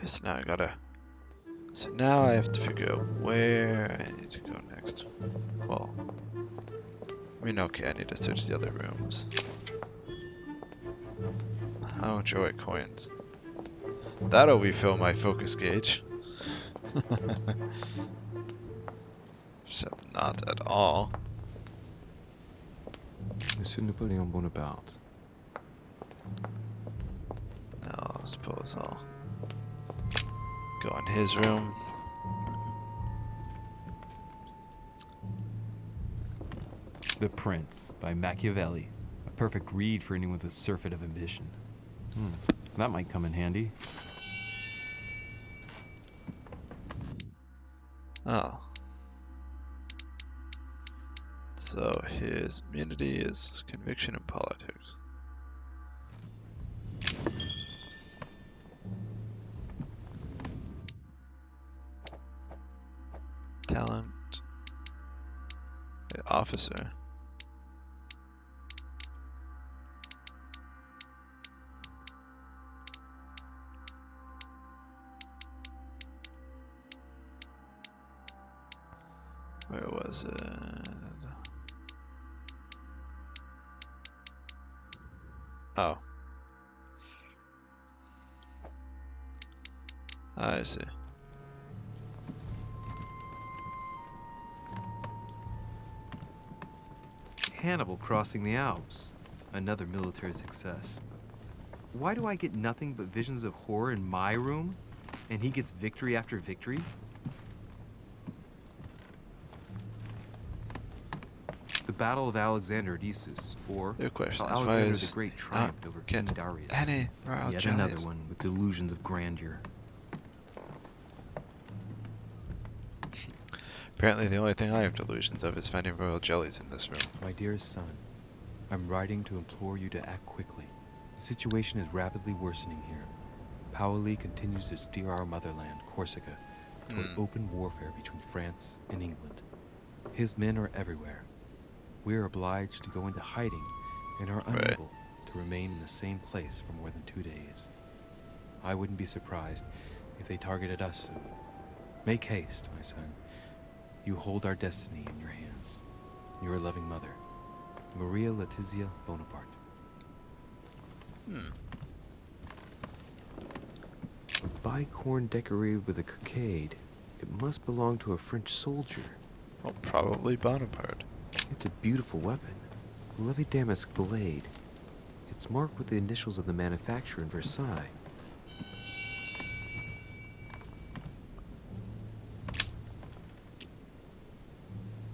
So now I gotta. So now I have to figure out where I need to go next. Well, I mean, okay, I need to search the other rooms. How joy coins. That'll refill my focus gauge. Except not at all. Monsieur Napoleon Bonaparte. Now I suppose I'll go in his room. The Prince by Machiavelli. A perfect read for anyone with a surfeit of ambition. That might come in handy. Oh. So his immunity is conviction in politics. Talent. Officer. Where was it? Oh. I see. Hannibal crossing the Alps. Another military success. Why do I get nothing but visions of horror in my room? And he gets victory after victory? The Battle of Alexander at Issus, or Your question how is why Alexander is the Great triumphed over King get Darius. any royal Yet jellies? another one with delusions of grandeur. Apparently the only thing I have delusions of is finding royal jellies in this room. My dearest son, I'm writing to implore you to act quickly. The situation is rapidly worsening here. Paoli continues to steer our motherland, Corsica, toward open warfare between France and England. His men are everywhere. We are obliged to go into hiding and are unable to remain in the same place for more than 2 days. I wouldn't be surprised if they targeted us soon. Make haste, my son. You hold our destiny in your hands. Your loving mother, Maria Letizia Bonaparte. A bicorn decorated with a cockade. It must belong to a French soldier. Well, probably Bonaparte. It's a beautiful weapon. A Levi Damask blade. It's marked with the initials of the manufacturer in Versailles.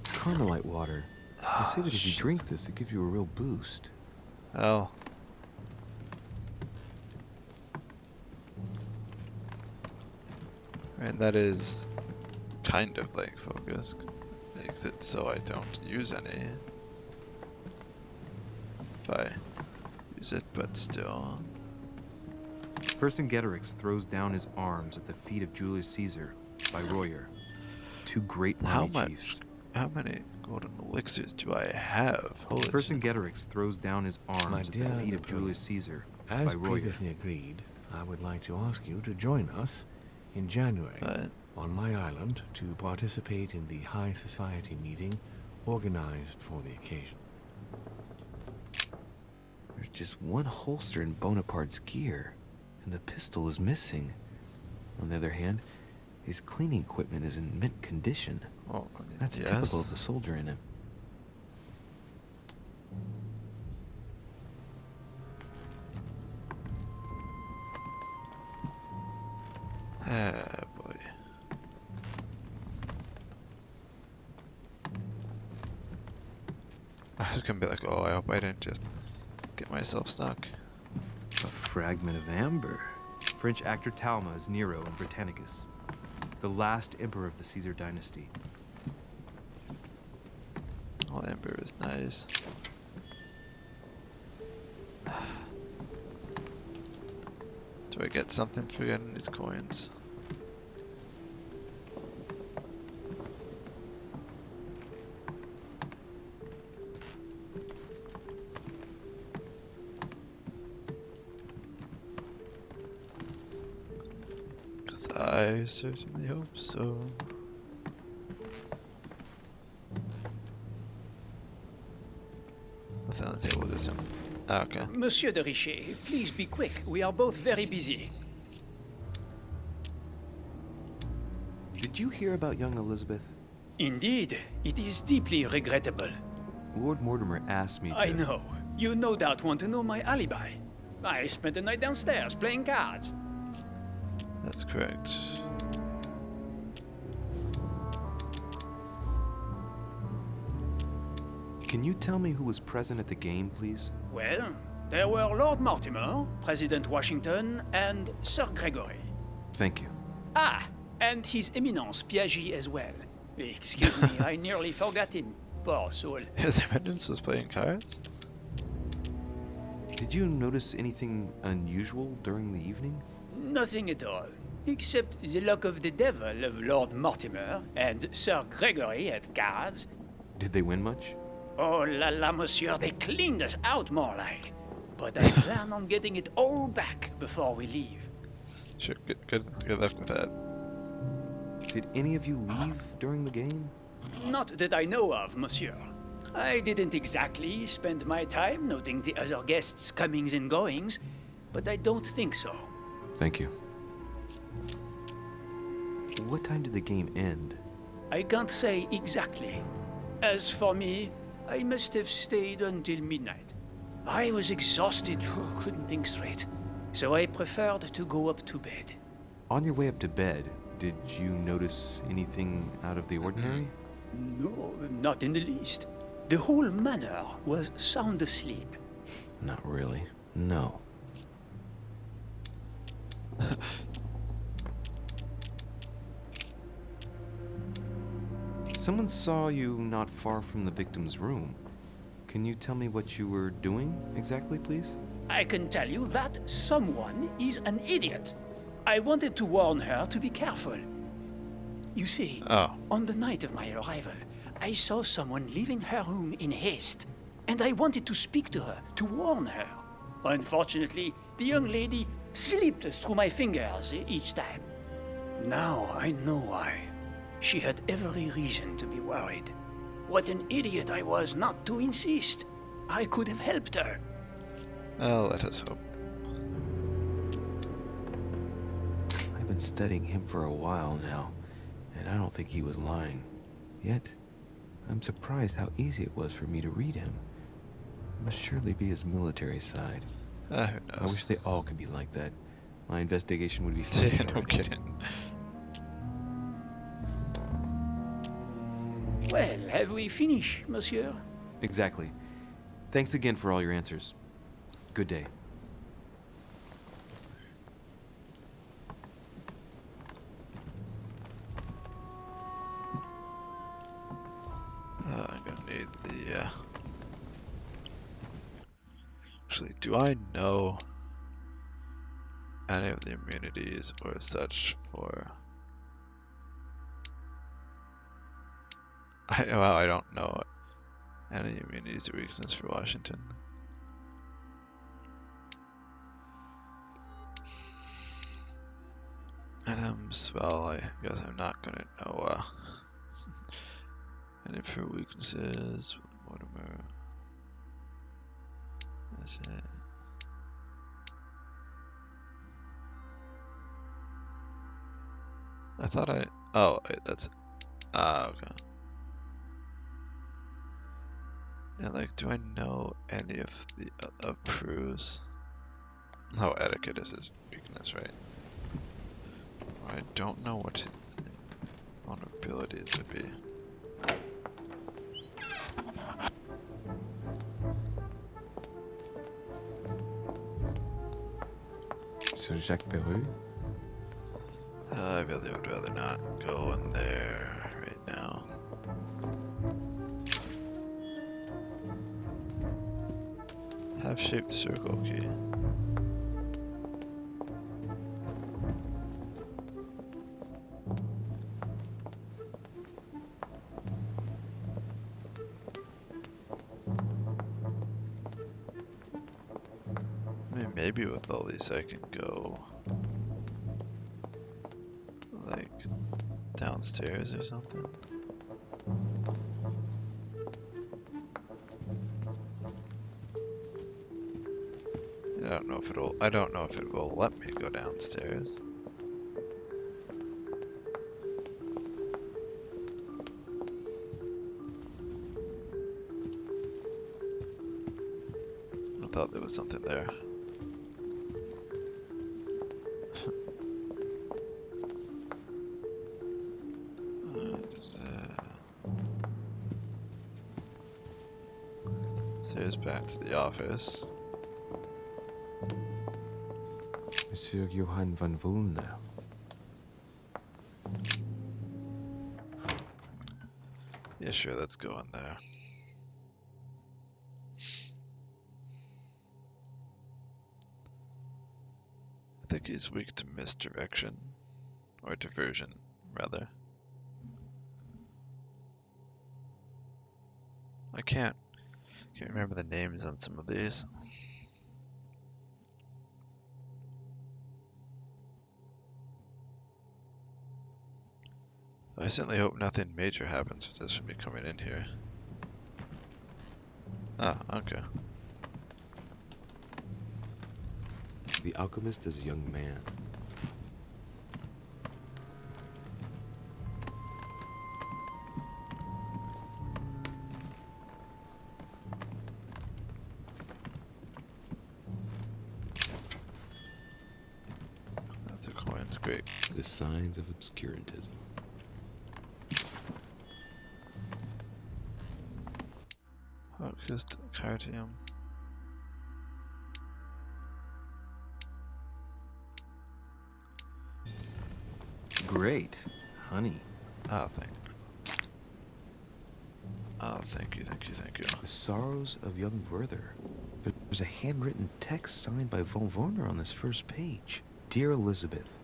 Carmelite water. They say that if you drink this, it gives you a real boost. Oh. And that is kind of like focus. It makes it so I don't use any. If I use it, but still. Vercingetorix throws down his arms at the feet of Julius Caesar by Royer, two great army chiefs. How many golden elixirs do I have? Holy shit. Vercingetorix throws down his arms at the feet of Julius Caesar by As Royer. previously agreed, I would like to ask you to join us in January on my island to participate in the High Society meeting organized for the occasion. There's just one holster in Bonaparte's gear, and the pistol is missing. On the other hand, his cleaning equipment is in mint condition. Oh, That's yes. typical of the soldier in him. Ah, boy. I was gonna be like, oh, I hope I didn't just get myself stuck. A fragment of amber. French actor Talma as Nero in Britannicus, the last emperor of the Caesar dynasty. Oh, amber is nice. Do I get something for getting these coins? I certainly hope so. Nothing on the table, does it? Ah, okay. Monsieur de Richet, please be quick. We are both very busy. Did you hear about young Elizabeth? Indeed, it is deeply regrettable. Lord Mortimer asked me to... I know. You no doubt want to know my alibi. I spent the night downstairs playing cards. That's correct. Can you tell me who was present at the game, please? Well, there were Lord Mortimer, President Washington, and Sir Gregory. Thank you. Ah, and His Eminence Piaget as well. Excuse me, I nearly forgot him. Poor soul. His Eminence was playing cards? Did you notice anything unusual during the evening? Nothing at all, except the luck of the devil of Lord Mortimer and Sir Gregory at cards. Did they win much? Oh la la, monsieur, they cleaned us out more like. But I plan on getting it all back before we leave. Sure, good luck with that. Did any of you leave during the game? Not that I know of, monsieur. I didn't exactly spend my time noting the other guests' comings and goings, but I don't think so. Thank you. What time did the game end? I can't say exactly. As for me, I must have stayed until midnight. I was exhausted, couldn't think straight, so I preferred to go up to bed. On your way up to bed, did you notice anything out of the ordinary? No, not in the least. The whole manor was sound asleep. Not really. No. Someone saw you not far from the victim's room. Can you tell me what you were doing exactly, please? I can tell you that someone is an idiot. I wanted to warn her to be careful. You see, on the night of my arrival, I saw someone leaving her room in haste, and I wanted to speak to her, to warn her. Unfortunately, the young lady slipped through my fingers each time. Now I know why. She had every reason to be worried. What an idiot I was not to insist. I could have helped her. Well, let us hope. I've been studying him for a while now, and I don't think he was lying. Yet, I'm surprised how easy it was for me to read him. It must surely be his military side. Who knows? I wish they all could be like that. My investigation would be Yeah, finished. no already. kidding. Well, have we finished, monsieur? Exactly. Thanks again for all your answers. Good day. I'm gonna need the, Actually, do I know any of the immunities or such for... I don't know any immunities or weaknesses for Washington. Adams, well, I guess I'm not gonna know, any of her weaknesses with Mortimer. That's it. I thought oh, wait, that's, okay. Yeah, like, do I know any of the, of Prue's? No, etiquette is his weakness, right? I don't know what his vulnerabilities would be. Sir Jacques Peru? I really would rather not go in there right now. Have shaped circle key. I mean, maybe with all these I can go. like downstairs or something. I don't know if it will let me go downstairs. I thought there was something there. Stairs back to the office. Monsieur Johann van Volner. Yeah, sure, let's go in there. I think he's weak to misdirection. Or diversion, rather. I can't remember the names on some of these. I certainly hope nothing major happens with this from me coming in here. Ah, okay. The alchemist is a young man. That's a coin, great. The signs of obscurantism. Focused cardium. Great. Honey. Oh, thank you. The Sorrows of Young Werther. But there's a handwritten text signed by von Werner on this first page. Dear Elizabeth,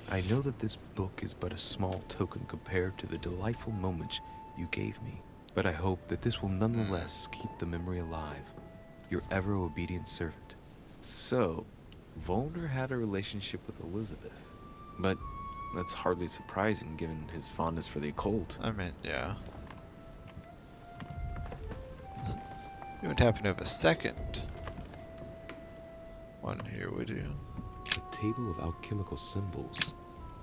I know that this book is but a small token compared to the delightful moments you gave me, but I hope that this will nonetheless keep the memory alive. Your ever obedient servant. So, Volner had a relationship with Elizabeth, but that's hardly surprising given his fondness for the occult. I mean, yeah. You would happen to have a second one here, would you? A table of alchemical symbols.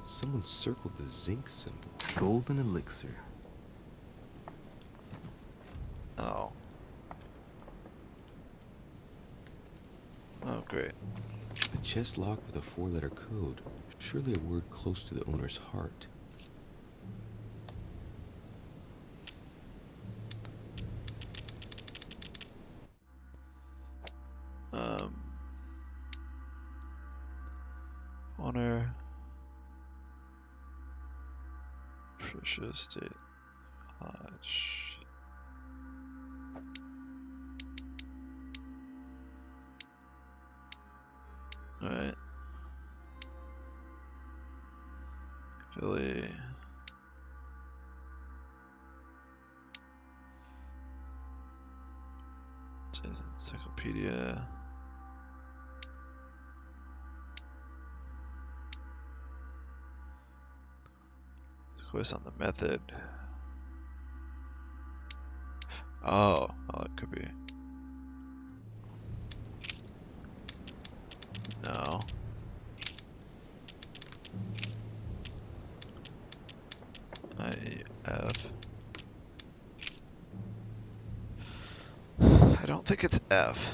Someone circled the zinc symbol. Golden elixir. Oh. Oh, great. A chest locked with a 4-letter code. Surely a word close to the owner's heart. Honor. Precious State Lodge. Alright. Philly. Encyclopedia. Of course, on the method. Oh, it could be. No. F. I don't think it's F.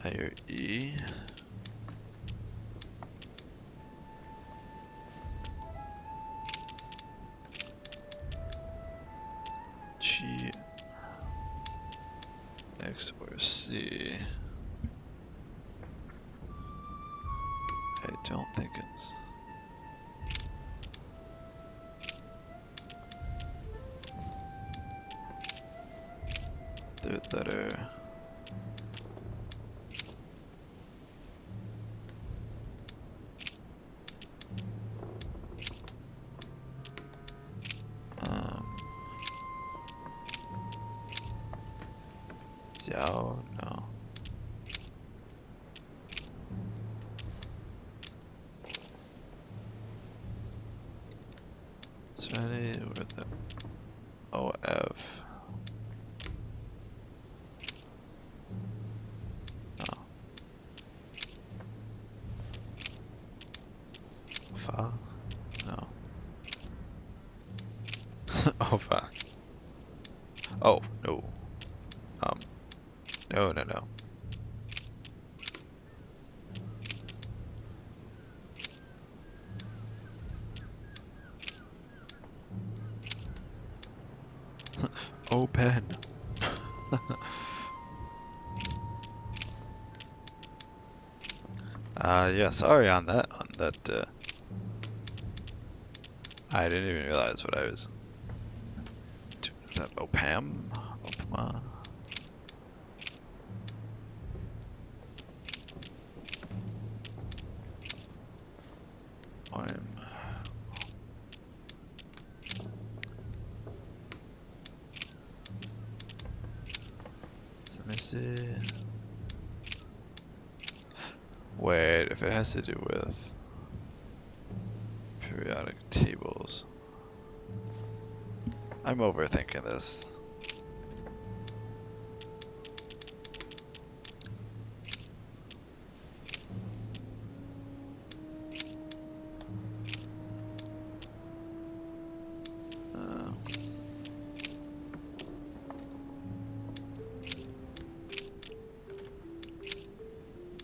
I hear E. G. X or C. I don't think it's. Third letter. Is there any with the OF? Oh. Fa? No. Oh, fa. Oh, no. No. Open. Yeah, sorry on that, I didn't even realize what I was doing with that. Opama? Let me see. Wait, if it has to do with periodic tables. I'm overthinking this.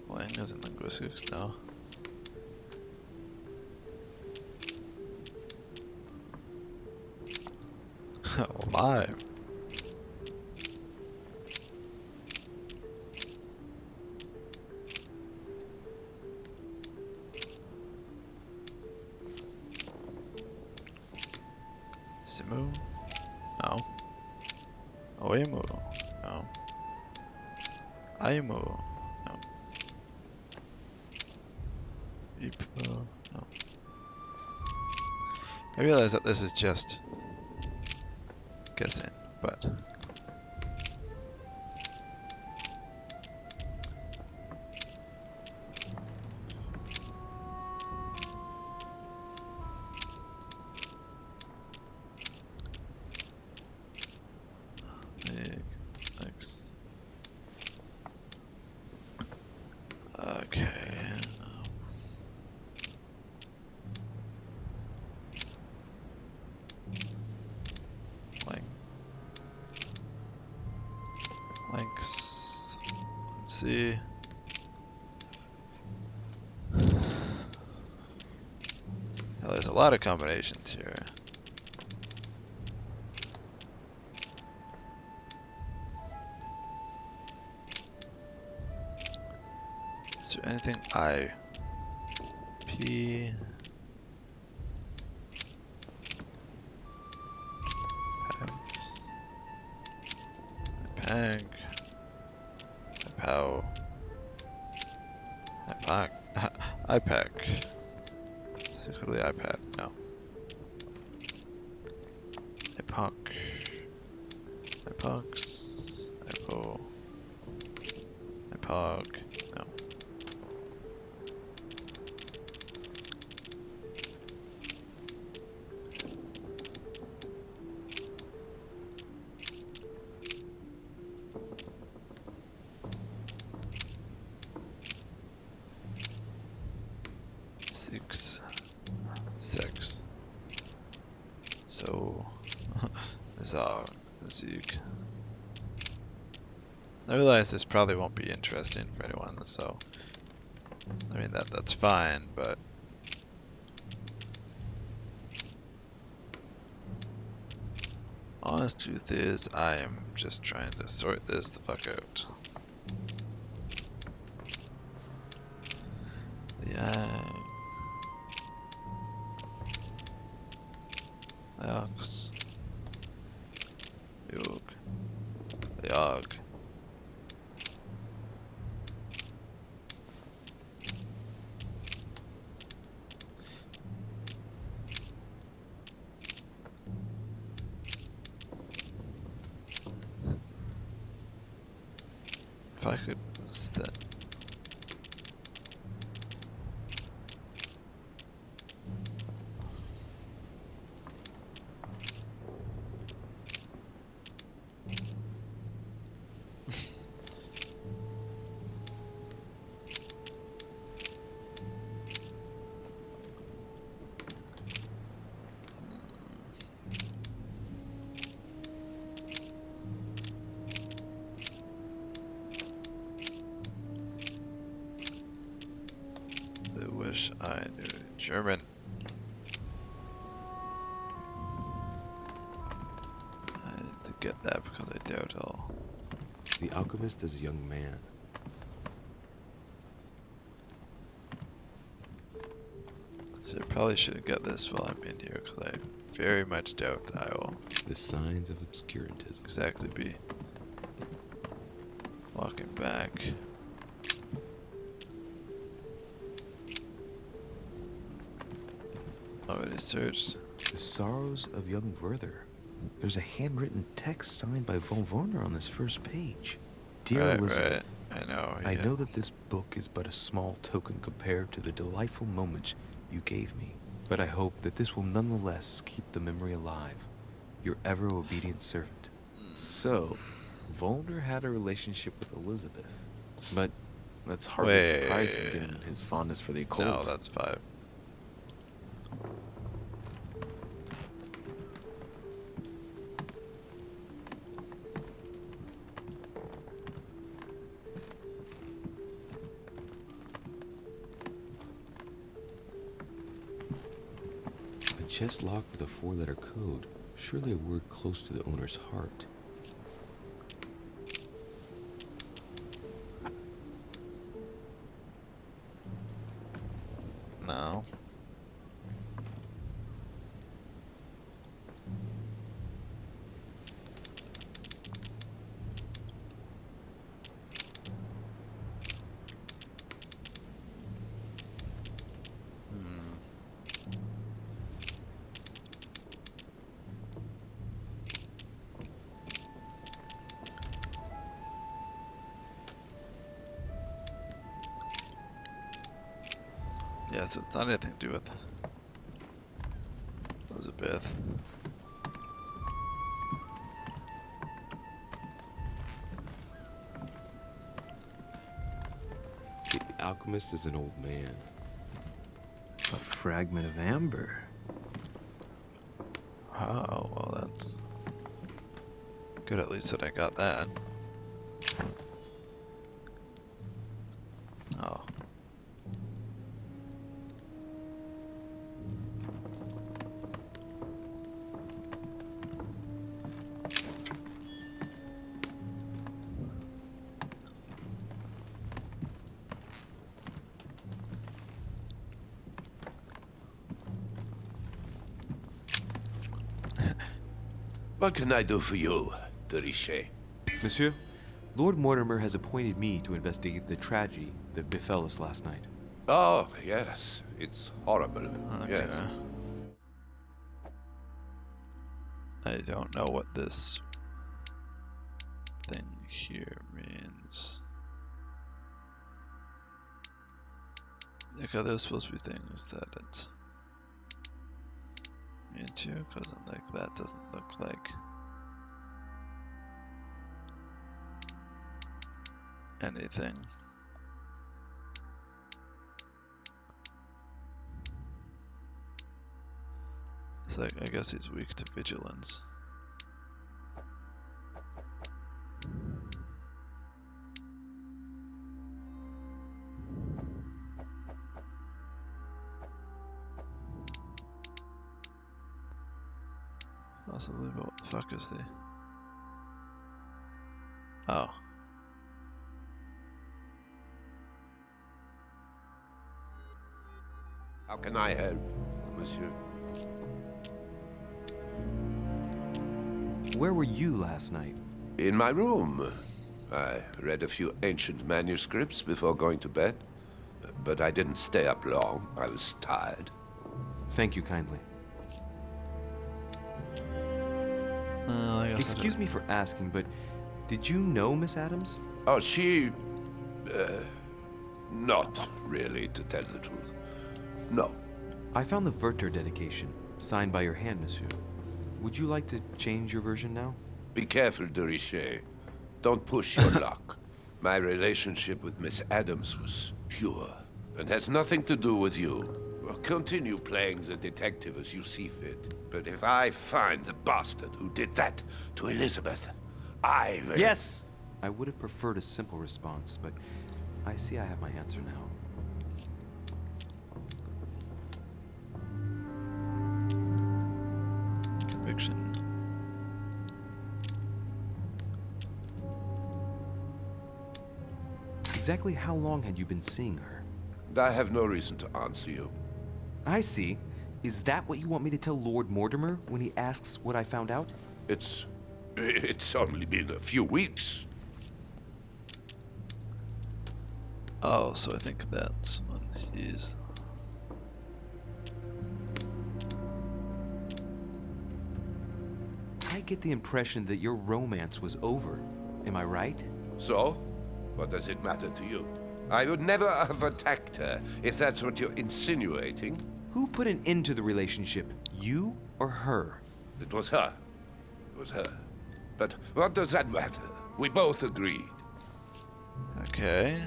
Languages and linguistics, no. Oh my. Simu? No. Oemu? No. Aimu? No. Ipu? No. I realize that this is just guessing, but X. Okay. Links. Let's see. Now, there's a lot of combinations here. Is there anything I P Peg Pow iPac iPac secretly iPad no Epoch Epochs Epo Epoch no 6 so Zeke. I realize this probably won't be interesting for anyone, so I mean that's fine, but honest truth is I'm just trying to sort this the fuck out. Ox. Yog. Yog. If I could set German. I need to get that because I doubt I'll... The alchemist is a young man. So I probably shouldn't get this while I'm in here because I very much doubt I will The signs of obscurantism. exactly be walking back. Already searched. The Sorrows of Young Werther. There's a handwritten text signed by von Werner on this first page. Dear Elizabeth, right. I know. I know that this book is but a small token compared to the delightful moments you gave me, but I hope that this will nonetheless keep the memory alive. Your ever obedient servant. So, Volner had a relationship with Elizabeth. But that's hardly surprising given his fondness for the occult. No, that's 5. A chest locked with a 4-letter code. Surely a word close to the owner's heart. No. Yeah, so it's not anything to do with Elizabeth. The alchemist is an old man. A fragment of amber. Oh, well that's good at least that I got that. Oh. What can I do for you, de Richet? Monsieur, Lord Mortimer has appointed me to investigate the tragedy that befell us last night. Oh, yes. It's horrible. Okay. Yes. I don't know what this thing here means. Like, are there supposed to be things that it's into? Because like that doesn't look like anything. It's like, I guess he's weak to vigilance. Possibly, but what the fuck is the... Oh. How can I help, monsieur? Where were you last night? In my room. I read a few ancient manuscripts before going to bed. But I didn't stay up long. I was tired. Thank you kindly. Excuse me for asking, but did you know Miss Adams? Oh, she... not really, to tell the truth. No. I found the Werther dedication, signed by your hand, monsieur. Would you like to change your version now? Be careful, de Richet. Don't push your luck. My relationship with Miss Adams was pure, and has nothing to do with you. Well, continue playing the detective as you see fit. But if I find the bastard who did that to Elizabeth, I will... Yes! I would have preferred a simple response, but I see I have my answer now. Exactly how long had you been seeing her? I have no reason to answer you. I see. Is that what you want me to tell Lord Mortimer when he asks what I found out? It's only been a few weeks. Oh, so I think that's when he's... I get the impression that your romance was over. Am I right? So? What does it matter to you? I would never have attacked her, if that's what you're insinuating. Who put an end to the relationship? You or her? It was her. It was her. But what does that matter? We both agreed. Okay.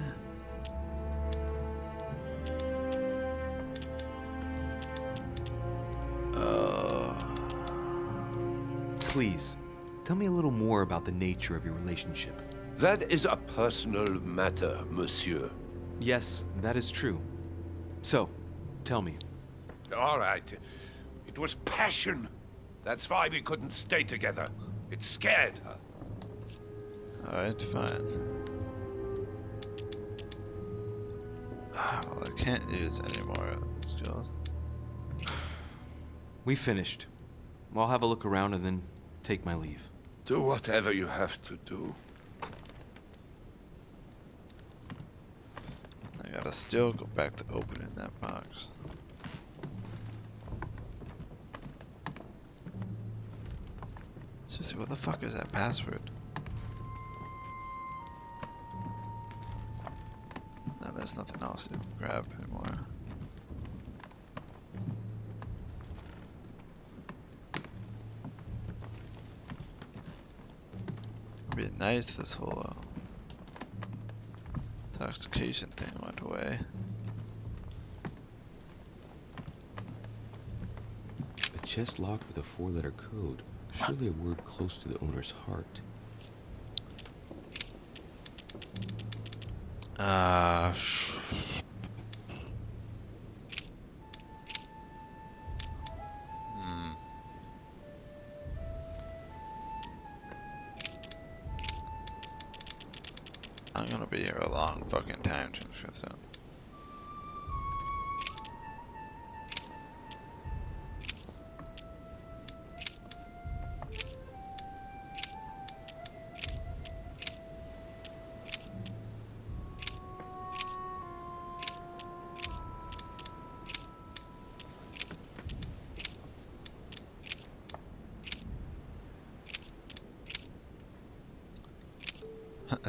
Please, tell me a little more about the nature of your relationship. That is a personal matter, monsieur. Yes, that is true. So, tell me. All right. It was passion. That's why we couldn't stay together. It scared her. Alright, fine. Well, I can't use any more skills. We finished. I'll have a look around and then take my leave. Do whatever you have to do. I gotta still go back to opening that box. Seriously, what the fuck is that password? No, there's nothing else to grab anymore. It'd be nice if this whole intoxication thing went away. A chest locked with a 4-letter code. Surely a word close to the owner's heart. I'm gonna be here a long fucking time to figure this out.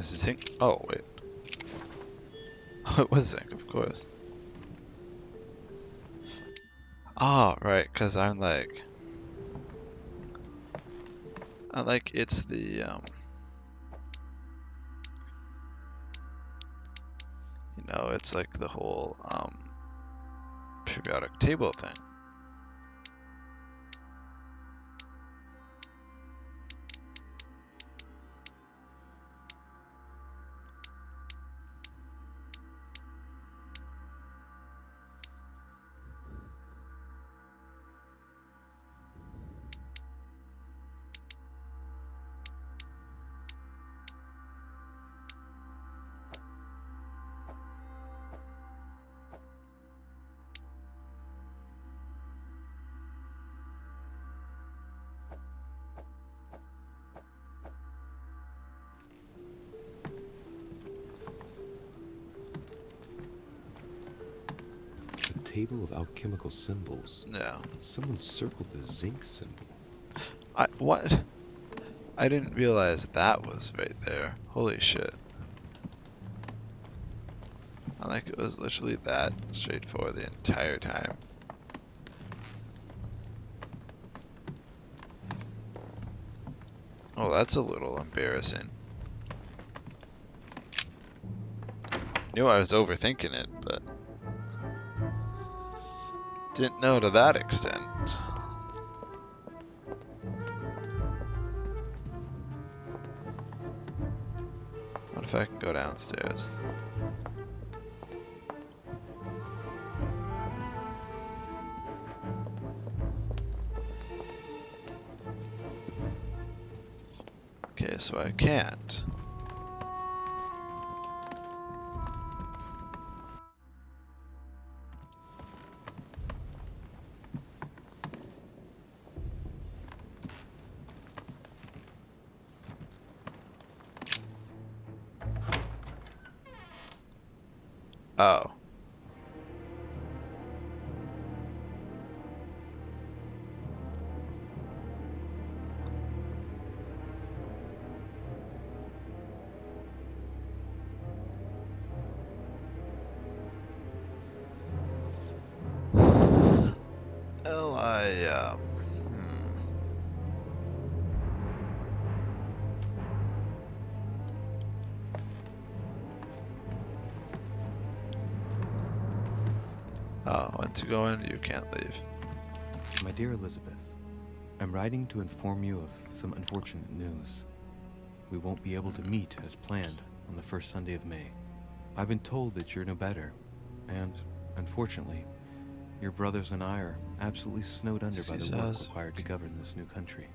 Zinc? Oh, wait. Oh, it was zinc, of course. Oh, right, because I'm like, it's the, you know, it's like the whole, periodic table thing. Table of alchemical symbols. Yeah. Someone circled the zinc symbol. What? I didn't realize that was right there. Holy shit. It was literally that straightforward the entire time. Oh, that's a little embarrassing. Knew I was overthinking it, but didn't know to that extent. What if I can go downstairs? Okay, so I can't. Oh. Well, Oh, once you go in, you can't leave. My dear Elizabeth, I'm writing to inform you of some unfortunate news. We won't be able to meet as planned on the first Sunday of May. I've been told that you're no better, and, unfortunately, your brothers and I are absolutely snowed under by the work required to govern this new country.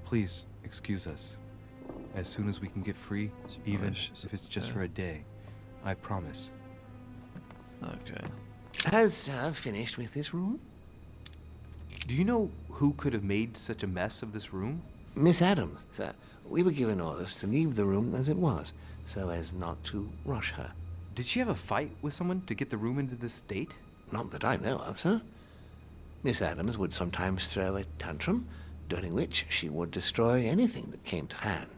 Please excuse us. As soon as we can get free, even if it's just for a day, I promise. Okay. Has Sir finished with this room? Do you know who could have made such a mess of this room? Miss Adams, sir. We were given orders to leave the room as it was, so as not to rush her. Did she have a fight with someone to get the room into this state? Not that I know of, sir. Miss Adams would sometimes throw a tantrum, during which she would destroy anything that came to hand.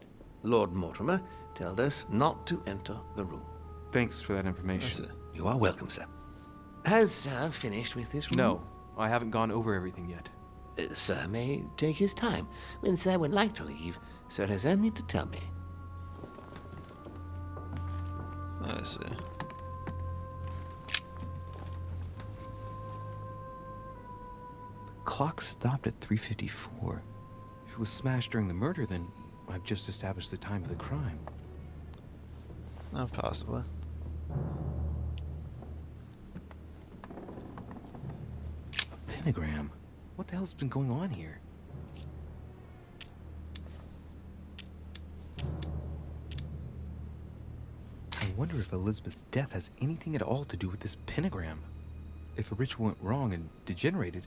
Lord Mortimer told us not to enter the room. Thanks for that information. You are welcome, sir. Has Sir finished with this room? No, I haven't gone over everything yet. Sir may take his time. When Sir would like to leave, Sir has only to tell me. I see. The clock stopped at 3:54. If it was smashed during the murder, then I've just established the time of the crime. Not possibly. A pentagram? What the hell's been going on here? I wonder if Elizabeth's death has anything at all to do with this pentagram. If a ritual went wrong and degenerated,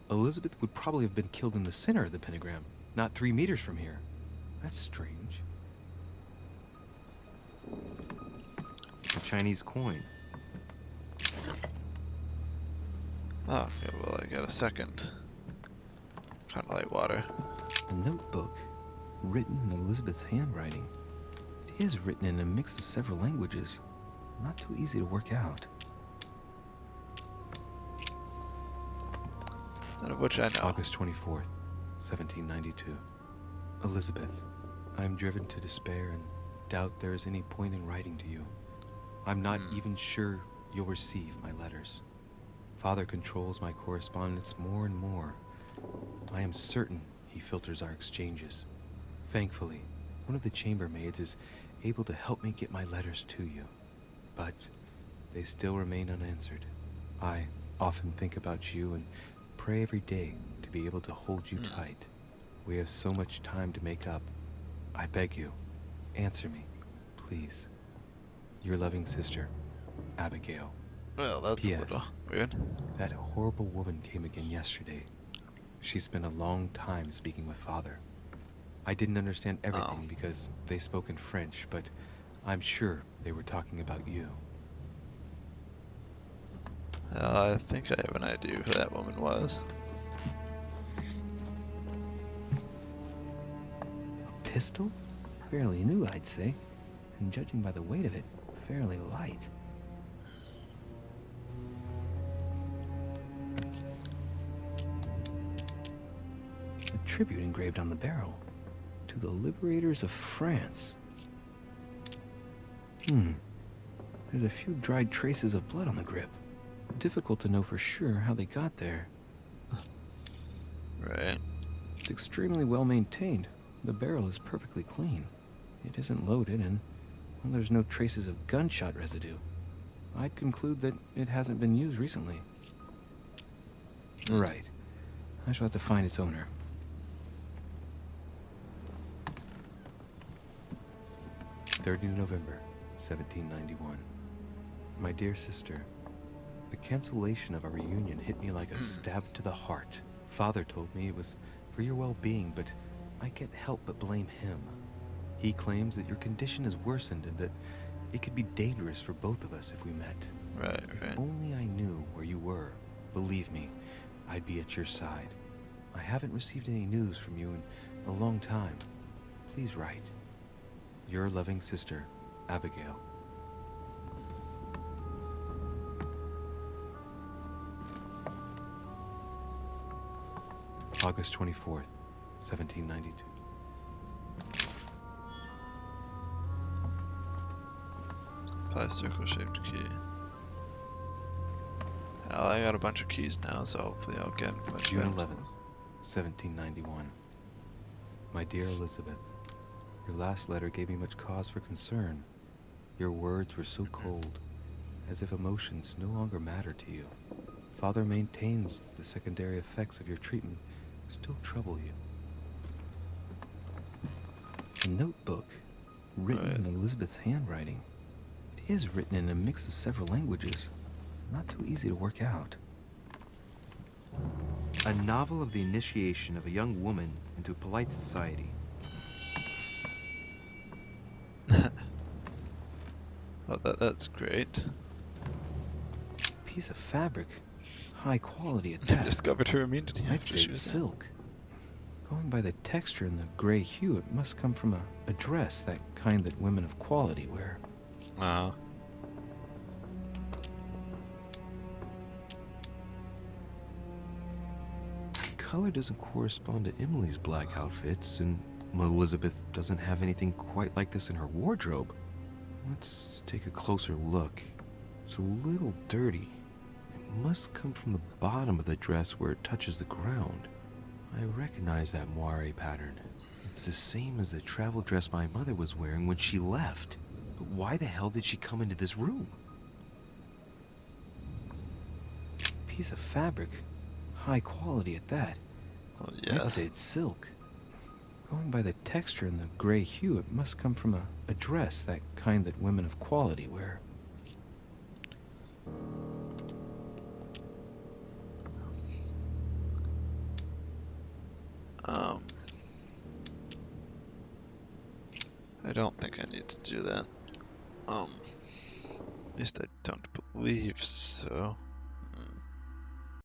Elizabeth would probably have been killed in the center of the pentagram, not 3 meters from here. That's strange. A Chinese coin. Oh, okay, well, I got a second. Kind of like water. A notebook, written in Elizabeth's handwriting. It is written in a mix of several languages. Not too easy to work out. None of which I know. August 24th, 1792. Elizabeth, I am driven to despair and doubt there is any point in writing to you. I'm not even sure you'll receive my letters. Father controls my correspondence more and more. I am certain he filters our exchanges. Thankfully, one of the chambermaids is able to help me get my letters to you. But they still remain unanswered. I often think about you and pray every day to be able to hold you tight. We have so much time to make up. I beg you, answer me, please. Your loving sister, Abigail. Well, that's a little weird. That horrible woman came again yesterday. She spent a long time speaking with Father. I didn't understand everything because they spoke in French, but I'm sure they were talking about you. I think I have an idea who that woman was. A pistol? Fairly new, I'd say. And judging by the weight of it, fairly light. A tribute engraved on the barrel. To the liberators of France. There's a few dried traces of blood on the grip. Difficult to know for sure how they got there. Right. It's extremely well maintained. The barrel is perfectly clean. It isn't loaded, and well, there's no traces of gunshot residue. I'd conclude that it hasn't been used recently. Right. I shall have to find its owner. 3rd November, 1791. My dear sister, the cancellation of our reunion hit me like a stab to the heart. Father told me it was for your well-being, but I can't help but blame him. He claims that your condition has worsened and that It could be dangerous for both of us if we met. Right, right. If only I knew where you were. Believe me, I'd be at your side. I haven't received any news from you in a long time. Please write. Your loving sister, Abigail. August 24th, 1792. Apply circle-shaped key. Well, I got a bunch of keys now, so hopefully I'll get much June better. 11th, 1791. My dear Elizabeth, your last letter gave me much cause for concern. Your words were so cold, as if emotions no longer matter to you. Father maintains that the secondary effects of your treatment still trouble you. A notebook, written in Elizabeth's handwriting. It is written in a mix of several languages. Not too easy to work out. A novel of the initiation of a young woman into polite society. Oh, that's great. Piece of fabric. High quality at You that. discovered her immunity I'd after say she it's was silk. Going by the texture and the gray hue, it must come from a dress, that kind that women of quality wear. Wow. Color doesn't correspond to Emily's black outfits, and Elizabeth doesn't have anything quite like this in her wardrobe. Let's take a closer look. It's a little dirty. It must come from the bottom of the dress where it touches the ground. I recognize that moire pattern. It's the same as the travel dress my mother was wearing when she left. But why the hell did she come into this room? Piece of fabric. High quality at that. Oh, I'd yes. say it's silk. Going by the texture and the gray hue, it must come from a dress, that kind that women of quality wear. I don't think I need to do that. At least I don't believe so.